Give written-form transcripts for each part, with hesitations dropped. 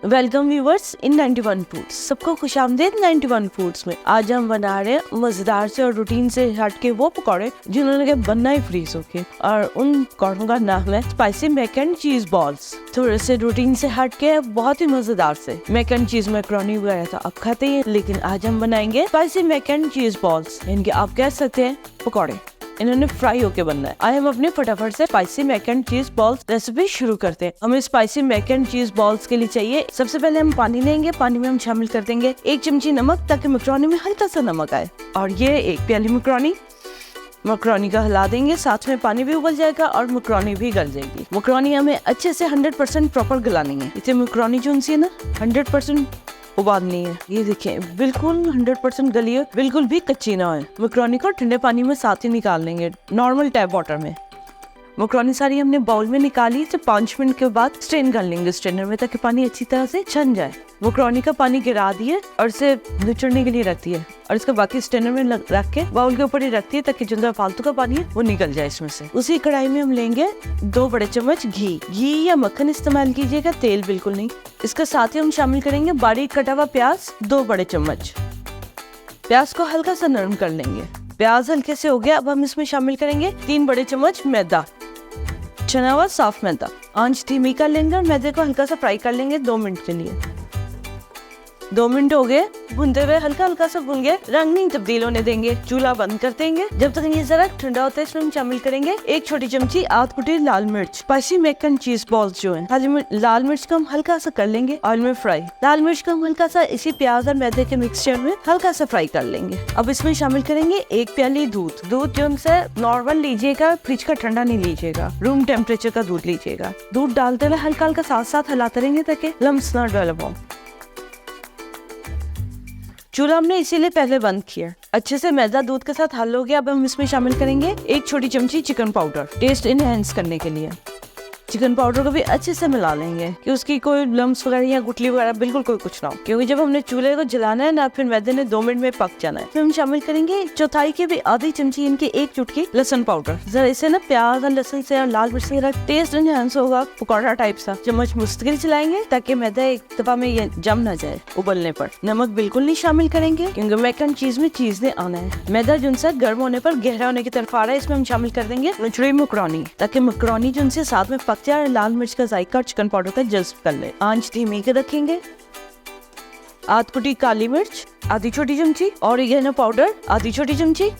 Welcome viewers इन 91 foods. सबको खुशामदीद 91 foods में। आज हम बना रहे हैं मजेदार से और रूटीन से हटके वो पकौड़े जिन्होंने बनना ही फ्रीज होके, और उन पकौड़ों का नाम है spicy mac and cheese balls. थोड़े से रूटीन से हटके बहुत ही मजेदार से मैक एंड चीज मैक्रोनी वगैरह तो आप खाते ही, लेकिन आज हम बनाएंगे spicy mac and cheese balls. इनके आप कह सकते हैं पकौड़े। इन्होंने फ्राई होके बनना है। आइए हम अपने फटाफट से spicy mac and cheese balls recipe शुरू करते हैं। हमें spicy mac and cheese balls के लिए चाहिए, सबसे पहले हम पानी लेंगे। पानी में हम शामिल कर देंगे 1 चमची नमक, ताकि मैक्रोनी में हल्का सा नमक आए। और ये 1 प्याली मैक्रोनी का हिला देंगे। साथ में पानी भी उबल जाएगा और मैक्रोनी भी गल जाएगी। मैक्रोनी हमें अच्छे से 100% प्रॉपर गलानी है। इसे मैक्रोनी जो सी है ना 100% उबालनी है। ये देखिए बिल्कुल 100% गली है, बिल्कुल भी कच्ची ना है। मैक्रोनी को ठंडे पानी में साथ ही निकाल लेंगे, नॉर्मल टैप वाटर में। मैक्रोनी सारी हमने बाउल में निकाली। तो 5 मिनट के बाद स्ट्रेन कर लेंगे स्ट्रेनर में, ताकि पानी अच्छी तरह से छन जाए। मैक्रोनी का पानी गिरा दिए और इसे निचोड़ने के लिए रख दिए, और इसका बाकी स्ट्रेनर में रख के बाउल के ऊपर ही रख दिए, ताकि जितना फालतू का पानी है वो निकल जाए इसमें से। उसी कढ़ाई में हम लेंगे 2 बड़े चम्मच घी या मक्खन इस्तेमाल कीजिएगा, तेल बिल्कुल नहीं। इसके साथ ही हम शामिल करेंगे बारीक कटा हुआ प्याज 2 बड़े चम्मच। प्याज को हल्का सा नरम कर लेंगे। प्याज हल्के से हो गया। अब हम इसमें शामिल करेंगे 3 बड़े चम्मच मैदा, चना हुआ साफ मैदा। आंच धीमी कर लेंगे और मैदे को हल्का सा फ्राई कर लेंगे 2 मिनट के लिए। 2 मिनट हो गए भूनते हुए, हल्का हल्का सा भून गए, रंग नहीं तब्दील होने देंगे। चूल्हा बंद कर देंगे। जब तक ये जरा ठंडा होता है, इसमें हम शामिल करेंगे 1 छोटी चमची आध कुटी लाल मिर्च। Spicy mac and cheese balls जो है, लाल मिर्च को हम हल्का सा कर लेंगे ऑयल में फ्राई। लाल मिर्च को हम हल्का सा इसी प्याज और मैदे के मिक्सचर में हल्का सा फ्राई कर लेंगे। अब इसमें शामिल करेंगे 1 प्याली दूध जो उनसे नॉर्मल लीजिएगा, फ्रिज का ठंडा नहीं लीजिएगा, रूम टेम्परेचर का दूध लीजिएगा। दूध डालते हुए हल्का हल्का साथ साथ हिलाते रहेंगे, ताकि लम्स ना डेवलप हो। चूल्हा हमने इसीलिए पहले बंद किया। अच्छे से मैदा दूध के साथ हल हो गया। अब हम इसमें शामिल करेंगे 1 छोटी चमची चिकन पाउडर, टेस्ट इनहेंस करने के लिए। चिकन पाउडर को भी अच्छे से मिला लेंगे कि उसकी कोई लम्स वगैरह या गुठली वगैरह बिल्कुल कोई कुछ ना हो, क्योंकि जब हमने चूल्हे को जलाना है ना, फिर मैदे ने 2 मिनट में पक जाना है। फिर हम शामिल करेंगे चौथाई के भी आधी चमची इनके 1 चुटकी लहसुन पाउडर। जरा इसे ना प्याज और लहसुन से और लाल मिर्च से टेस्ट इनहेंस होगा, पकौड़ा टाइप सा। चम्मच मुस्तकिल चलाएंगे, ताकि मैदा एक दफा में ये जम ना जाए उबलने पर। नमक बिल्कुल नहीं शामिल करेंगे, क्योंकि मैक एंड चीज में चीज ने आना है। मैदा जो सा गर्म होने पर गहरा होने की तरफ आ रहा है, इसमें हम शामिल कर देंगे नचुड़ी मैक्रोनी, ताकि मैक्रोनी जो उनसे साथ में पक जाए, लाल मिर्च का जायका और चिकन पाउडर का जज्ब कर ले। आंच धीमी के रखेंगे। आध कुटी काली मिर्च आधी छोटी चमची, ऑरिगेनो पाउडर आधी छोटी चमची,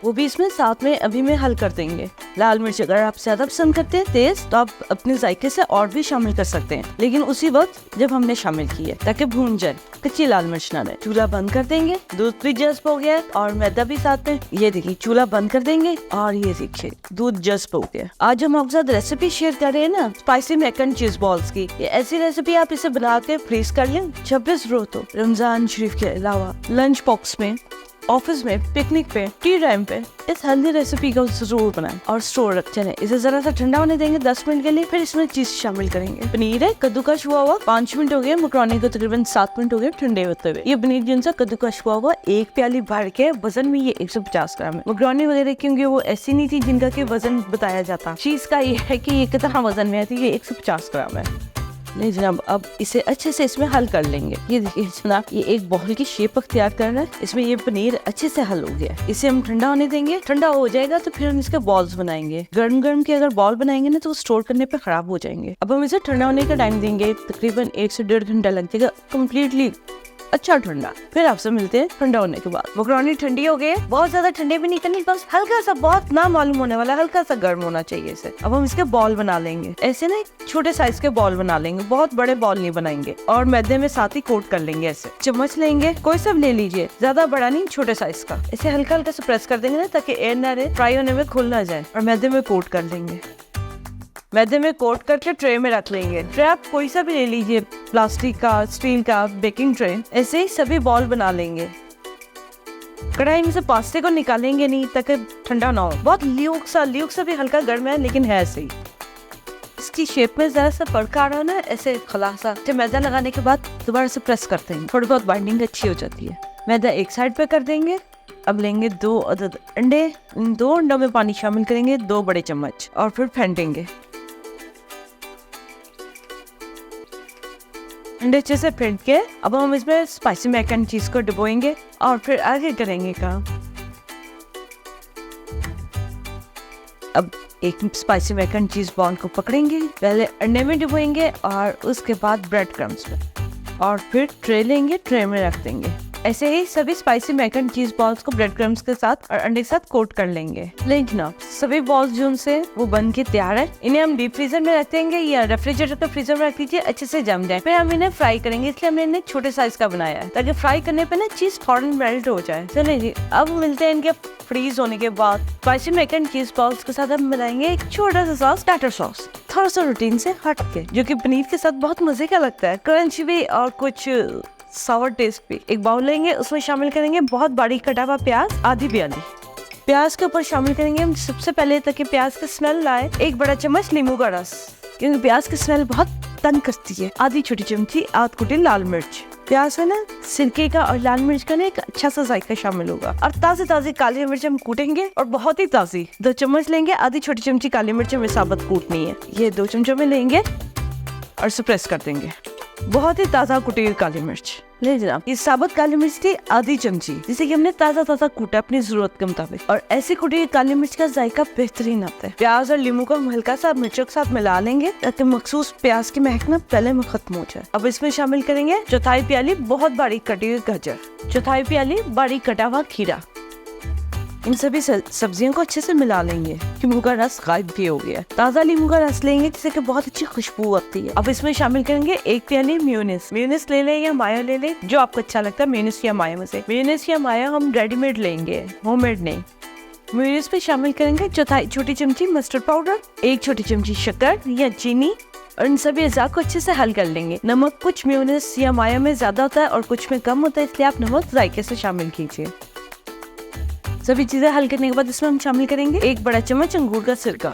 वो भी इसमें साथ में अभी में हल कर देंगे। लाल मिर्च अगर आप ज्यादा पसंद करते हैं तेज, तो आप अपने जायके से और भी शामिल कर सकते हैं, लेकिन उसी वक्त जब हमने शामिल की है, ताकि भून जाए, कच्ची लाल मिर्च ना रहे। चूल्हा बंद कर देंगे। दूध भी जज्ब हो गया और मैदा भी साथ में। ये देखिए चूल्हा बंद कर देंगे और ये देखिए दूध जज्ब हो गया। आज हम आपके साथ रेसिपी शेयर कर रहे हैं ना spicy mac and cheese balls की। ये ऐसी रेसिपी आप इसे बना के फ्रीज कर लें। 26 रोज हो, रमजान शरीफ के अलावा लंच बॉक्स में, ऑफिस में, पिकनिक पे, टी टाइम पे इस हेल्दी रेसिपी को जरूर बनाएं और स्टोर रख। चलें इसे जरा सा ठंडा होने देंगे 10 मिनट के लिए। फिर इसमें चीज शामिल करेंगे। पनीर है कद्दूकश हुआ 5 मिनट हो गए। मैक्रोनी को तकरीबन 7 मिनट हो गए ठंडे होते हुए। ये पनीर जिनसा कद्दूकश हुआ 1 प्याली भर के, वजन में ये 150 ग्राम है। मैक्रोनी वगैरह क्योंकि वो ऐसी नहीं थी जिनका की वजन बताया जाता। चीज का ये है कि ये कितना वजन में आती है, ये 150 ग्राम है। नहीं जनाब, अब इसे अच्छे से इसमें हल कर लेंगे। ये देखिए जनाब, ये एक बॉल की शेप अख्तियार कर रहा है। इसमें ये पनीर अच्छे से हल हो गया। इसे हम ठंडा होने देंगे। ठंडा हो जाएगा तो फिर हम इसके बॉल्स बनाएंगे। गर्म गर्म के अगर बॉल बनाएंगे ना, तो स्टोर करने पे खराब हो जाएंगे। अब हम इसे ठंडा होने का टाइम देंगे, तकरीबन 1 से 1.5 घंटा लग जाएगा कम्प्लीटली अच्छा ठंडा। फिर आपसे मिलते हैं ठंडा होने के बाद। मैक्रोनी ठंडी हो गई, बहुत ज्यादा ठंडे भी नहीं करनी, बस हल्का सा, बहुत ना मालूम होने वाला, हल्का सा गर्म होना चाहिए इसे। अब हम इसके बॉल बना लेंगे। ऐसे ना छोटे साइज के बॉल बना लेंगे, बहुत बड़े बॉल नहीं बनाएंगे, और मैदे में साथ ही कोट कर लेंगे। ऐसे चम्मच लेंगे, कोई सब ले लीजिए, ज्यादा बड़ा नहीं, छोटे साइज का। इसे हल्का हल्का से प्रेस कर देंगे ना, ताकि एयर ना रहे, फ्राई होने में खुल ना जाए, और मैदे में कोट कर लेंगे। मैदे में कोट करके ट्रे में रख लेंगे। ट्रे आप कोई सा भी ले लीजिए, प्लास्टिक का, स्टील का, बेकिंग ट्रे। ऐसे ही सभी बॉल बना लेंगे। कढ़ाई में से पास्ते को निकालेंगे नहीं, ताकि ठंडा ना हो। बहुत ल्यूक सा भी हल्का गर्म है, लेकिन है ऐसे ही। इसकी शेप में जरा सा फर्क आ रहा है ना, ऐसे खलासा। मैदा लगाने के बाद दोबारा से प्रेस करते हैं, थोड़ी बहुत बाइंडिंग अच्छी हो जाती है। मैदा एक साइड पे कर देंगे। अब लेंगे 2 अदद अंडे, इन 2 अंडों में पानी शामिल करेंगे 2 बड़े चम्मच और फिर फेंटेंगे। अंडे अच्छे से फेंट के अब हम इसमें स्पाइसी मैक एंड चीज को डुबोएंगे और फिर आगे करेंगे काम। अब एक spicy mac and cheese ball को पकड़ेंगे, पहले अंडे में डुबोएंगे और उसके बाद ब्रेड क्रम्स में, और फिर ट्रे लेंगे, ट्रे में रख देंगे। ऐसे ही सभी spicy mac and cheese balls को ब्रेड क्रम्स के साथ और अंडे के साथ कोट कर लेंगे। लेकिन सभी बॉल्स जो उनसे वो बन के तैयार है। इन्हें हम डीप फ्रीजर में रख देंगे या रेफ्रिजरेटर के फ्रीजर में रख दीजिए, अच्छे से जम जाए। फिर हम इन्हें फ्राई करेंगे, इसलिए हमने इन्हें छोटे साइज का बनाया है ताकि फ्राई करने पे ना चीज फौरन मेल्ट हो जाए। चलिए जी, अब मिलते हैं इनके फ्रीज होने के बाद। Spicy mac and cheese balls के साथ हम बनाएंगे एक छोटा सा सॉस, टाटर सॉस, थोड़ा सा रूटीन से हट के, जो कि पनीर के साथ बहुत मजे का लगता है, क्रंच भी और कुछ सावर टेस्ट भी। एक बाउल लेंगे, उसमें शामिल करेंगे बहुत बारीक कटा हुआ प्याज, आधी प्याली। प्याज के ऊपर शामिल करेंगे हम सबसे पहले, ताकि प्याज का स्मेल लाए, 1 बड़ा चम्मच नींबू का रस, क्योंकि प्याज की स्मेल बहुत तंग करती है। आधी छोटी चमची आध कुटी लाल मिर्च। प्याज है ना, सिरके का और लाल मिर्च का ना एक अच्छा सा जायका शामिल होगा। और ताज़ी काली मिर्च हम कूटेंगे, और बहुत ही ताज़ी 2 चम्मच लेंगे। आधी छोटी चमची काली मिर्च हमें साबुत कूटनी है, ये 2 चमचों में लेंगे और स्प्रेस कर देंगे। बहुत ही ताज़ा कुटी हुई काली मिर्च ले जनाब। ये साबुत काली मिर्च थी आधी चमची, जिसे कि हमने ताज़ा कूटा अपनी जरूरत के मुताबिक। और ऐसी कुटी हुई काली मिर्च का जायका बेहतरीन आता है। प्याज और नींबू को हम हल्का सा मिर्चों के साथ मिला लेंगे, ताकि मखसूस प्याज की महक ना पहले में खत्म हो जाए। अब इसमें शामिल करेंगे 1/4 प्याली बहुत बारीक कटी हुई गाजर, 1/4 प्याली बारीक कटा हुआ खीरा। इन सभी सब्जियों को अच्छे से मिला लेंगे। नींबू का रस गायब भी हो गया। ताज़ा नींबू का रस लेंगे, जिससे कि बहुत अच्छी खुशबू आती है। अब इसमें शामिल करेंगे 1 प्याली मेयोनीज ले लें या माया ले लें, जो आपको अच्छा लगता है, मेयोनीज या माया में से। मेयोनीज या माया हम रेडीमेड लेंगे, होममेड नहीं। मेयोनीज पे शामिल करेंगे 1/4 छोटी चमची मस्टर्ड पाउडर, 1 छोटी चमची शक्कर या चीनी, और इन सभी अज़ा को अच्छे से हल कर लेंगे। नमक कुछ मेयोनीज या माया में ज्यादा होता है और कुछ में कम होता है, इसलिए आप नमक जायके से शामिल कीजिए। सभी चीजें हल करने के बाद इसमें हम शामिल करेंगे 1 बड़ा चम्मच अंगूर का सिरका।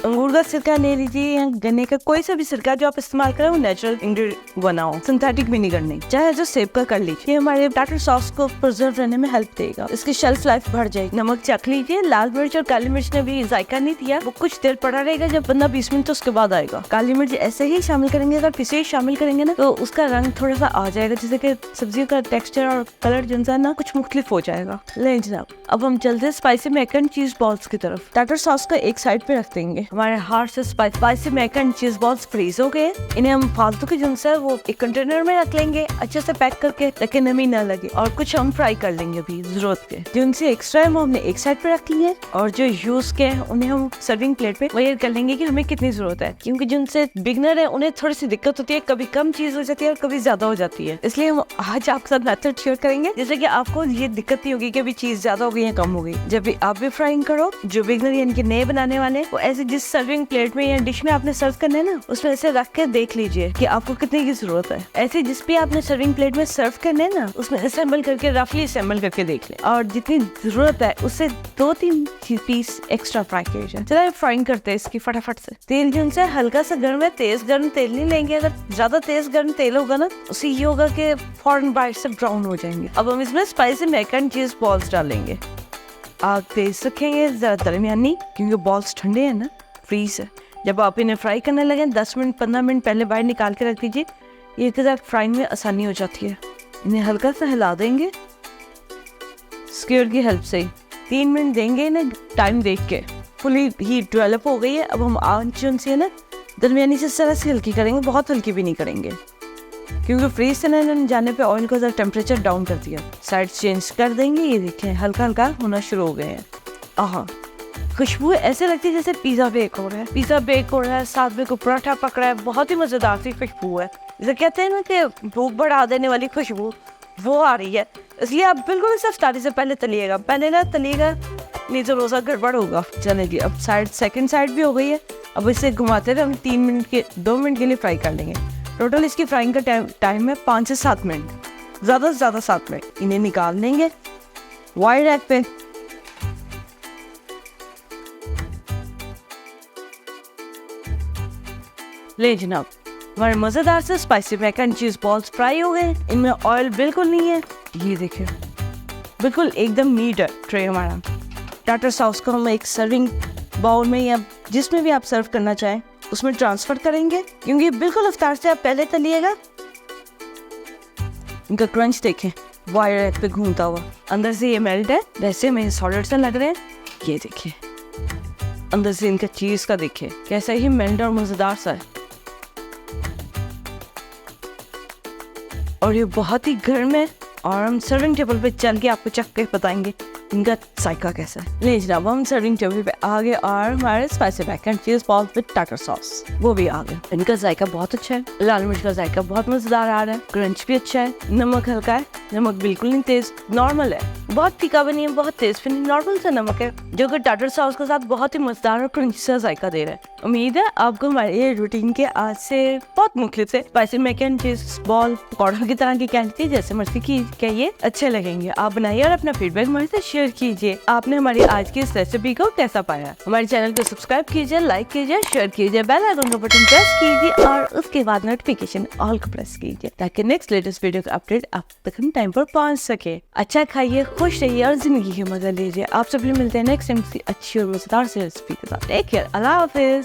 अंगूर का सिरका ले लीजिए या गन्ने का कोई सा भी सिरका जो आप इस्तेमाल करें, वो नेचुरल इंग्रेडिएंट बनाओ, सिंथेटिक विनेगर नहीं, चाहे जो सेब का कर लीजिए। ये हमारे टाटर सॉस को प्रिजर्व रहने में हेल्प देगा, इसकी शेल्फ लाइफ बढ़ जाएगी। नमक चख लीजिए। लाल मिर्च और काली मिर्च ने भी जायका नहीं दिया, वो कुछ देर पड़ा रहेगा, जब 15-20 मिनट तो उसके बाद आएगा। काली मिर्च ऐसे ही शामिल करेंगे, अगर पिसे शामिल करेंगे ना तो उसका रंग थोड़ा सा आ जाएगा, जिससे कि सब्जियों का टेक्सचर और कलर जो है ना कुछ मुख्तलिफ हो जाएगा। ले जनाब, अब हम चलते हैं spicy mac and cheese balls की तरफ। टाटर सॉस को एक साइड पे रख देंगे। हमारे हार्ट से spicy mac and cheese balls freeze हो गए। इन्हें हम फालतू के जिनसे वो एक कंटेनर में रख लेंगे, अच्छे से पैक करके, ताकि नमी ना लगे। और कुछ हम फ्राई कर लेंगे अभी जरूरत के। जो उनसे एक्स्ट्रा है वो हमने एक साइड पे रख लिए, और जो यूज के उन्हें हम सर्विंग प्लेट पे वेयर कर लेंगे कि हमें कितनी जरूरत है। क्योंकि जिनसे बिगनर है उन्हें थोड़ी सी दिक्कत होती है, कभी कम चीज हो जाती है और कभी ज्यादा हो जाती है। इसलिए हम आज आपके साथ मेथड शेयर करेंगे, जैसे कि आपको ये दिक्कत नहीं होगी कि अभी चीज ज्यादा हो गई या कम हो गई। जब भी आप भी फ्राइंग करो, जो बिगनर यानी कि नए बनाने वाले, वो ऐसे जिस सर्विंग प्लेट में या डिश में आपने सर्व करना है ना, उसमें ऐसे रख के देख लीजिए कि आपको कितने की जरूरत है। ऐसे जिस भी आपने सर्विंग प्लेट में सर्व करना है ना, उसमें असेंबल करके रफली असेंबल करके देख ले, और जितनी जरूरत है उससे 2-3 पीस एक्स्ट्रा फ्राई किए जाए। चलो फ्राइंग करते हैं इसकी फटाफट से। तेल जो उनसे हल्का सा गर्म है, तेज गर्म तेल नहीं लेंगे। अगर ज्यादा तेज गर्म तेल होगा ना, उससे ये होगा कि फौरन बाइट से ब्राउन हो जाएंगे। अब हम इसमें spicy mac and cheese balls डालेंगे। आग तेज रखेंगे, जरा दरमियानी, क्योंकि बॉल्स ठंडे हैं ना, फ्रीज है। जब आप इन्हें फ्राई करने लगे 10 मिनट 15 मिनट पहले बाहर निकाल के रख दीजिए, ये के साथ फ्राइंग में आसानी हो जाती है। इन्हें हल्का सा हिला देंगे स्क्यूर की हेल्प से। 3 मिनट देंगे इन्हें टाइम देख के। फुली हीट डेवलप हो गई है। अब हम आंच उनसे है ना दरमियानी से जरा सी हल्की करेंगे, बहुत हल्की भी नहीं करेंगे, क्योंकि फ्रीज से ना जाने पे ऑयल को जरा टेम्परेचर डाउन कर दिया। साइड चेंज कर देंगे। ये देखें हल्का हल्का होना शुरू हो गए हैं। आहा, खुशबू ऐसे लगती है जैसे पिज्जा बेक हो रहा है। पिज्जा बेक हो रहा है, साथ में कोई पराठा पक रहा है। बहुत ही मजेदार सी खुशबू है। जैसे कहते हैं ना कि भूख बढ़ा देने वाली खुशबू, वो आ रही है। इसलिए आप बिल्कुल इसे इफ्तारी से पहले तलिएगा। पहले ना तलिएगा, नहीं तो रोजा गड़बड़ होगा। चलेगी। अब सेकंड साइड भी हो गई है। अब इसे घुमाते रहे हम 2 मिनट के लिए फ्राई कर लेंगे। टोटल इसकी फ्राइंग का टाइम है 5 से 7 मिनट, ज़्यादा से ज़्यादा 7 मिनट। इन्हें निकाल लेंगे वाइड रैक पे। ले जनाब, हमारे मज़ेदार से spicy mac and cheese balls fry हो गए। इनमें ऑयल बिल्कुल नहीं है। ये देखिए बिल्कुल एकदम नीट है ट्रे हमारा। टाटर सॉस को हम एक सर्विंग बाउल में या जिसमें भी आप सर्व करना चाहें उसमें ट्रांसफर करेंगे, क्योंकि बिल्कुल अफ्तार से आप पहले तलिएगा। इनका क्रंच देखें, वायर पे घूमता हुआ, अंदर से ये मेल्ट है, वैसे में सॉलिड सा लग रहे हैं। ये देखिए अंदर से इनका चीज का देखिए कैसा ही मेल्ट और मजेदार सा है। और ये बहुत ही गर्म है और हम सर्विंग टेबल पे चल के आपको चख के बताएंगे इनका जायका कैसा है। ले जनाब हम सर्विंग टेबल पे आ गए और हमारे spicy mac and cheese ball with tartar sauce वो भी आ गए। इनका जायका बहुत अच्छा है, लाल मिर्च का जायका बहुत मजेदार आ रहा है, क्रंच भी अच्छा है, नमक हल्का है, नमक बिल्कुल नहीं तेज, नॉर्मल है, बहुत तीखा भी नहीं है, बहुत तेज भी नहीं, नॉर्मल सा नमक है, जो कि टाटर सॉस के साथ बहुत ही मजेदार और क्रंची सा जायका दे रहा है। उम्मीद है आपको हमारे ये रूटीन के आज से बहुत मुख्तलिफ से spicy mac and cheese ball पकौड़ों की तरह की कहती जैसे मर्जी की कहिए अच्छे लगेंगे। आप बनाइए और अपना फीडबैक हमारे साथ शेयर कीजिए। आपने हमारी आज की इस रेसिपी को कैसा पाया? हमारे चैनल को सब्सक्राइब कीजिए, लाइक कीजिए, शेयर कीजिए, बेल आइकन का बटन प्रेस कीजिए और उसके बाद नोटिफिकेशन ऑल को प्रेस कीजिए ताकि नेक्स्ट लेटेस्ट वीडियो का अपडेट आप तक हम टाइम पर पहुंच सके। अच्छा खाइए, खुश रहिए और जिंदगी के मजा लीजिए। आप सभी मिलते हैं नेक्स्ट टाइम किसी अच्छी और मजेदार से रेसिपी के साथ। टेक केयर, अल्लाह हाफिज।